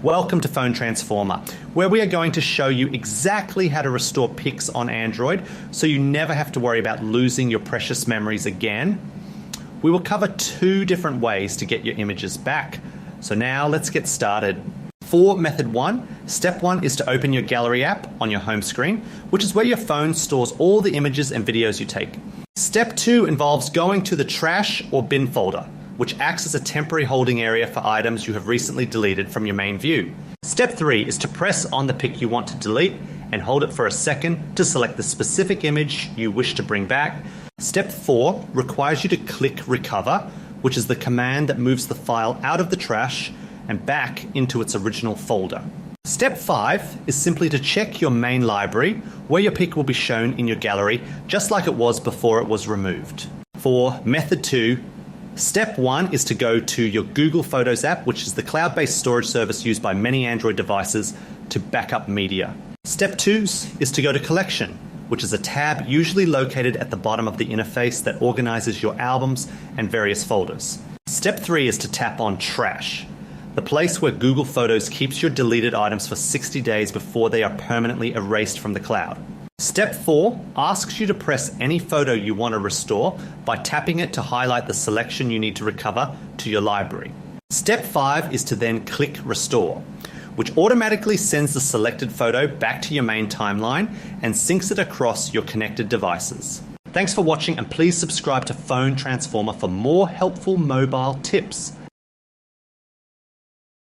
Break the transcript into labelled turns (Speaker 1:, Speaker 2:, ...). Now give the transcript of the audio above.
Speaker 1: Welcome to Phone Transformer, where we are going to show you exactly how to restore pics on Android so you never have to worry about losing your precious memories again. We will cover two different ways to get your images back. So now let's get started. For method one, step one is to open your gallery app on your home screen, which is where your phone stores all the images and videos you take. Step two involves going to the trash or bin folder, which acts as a temporary holding area for items you have recently deleted from your main view. Step 3 is to press on the pic you want to delete and hold it for a second to select the specific image you wish to bring back. Step 4 requires you to click Recover, which is the command that moves the file out of the trash and back into its original folder. Step 5 is simply to check your main library, where your pic will be shown in your gallery, just like it was before it was removed. For method 2, Step 1 is to go to your Google Photos app, which is the cloud-based storage service used by many Android devices to back up media. Step 2 is to go to Collection, which is a tab usually located at the bottom of the interface that organizes your albums and various folders. Step 3 is to tap on Trash, the place where Google Photos keeps your deleted items for 60 days before they are permanently erased from the cloud. Step 4 asks you to press any photo you want to restore by tapping it to highlight the selection you need to recover to your library. Step 5 is to then click Restore, which automatically sends the selected photo back to your main timeline and syncs it across your connected devices. Thanks for watching, and please subscribe to Phone Transformer for more helpful mobile tips.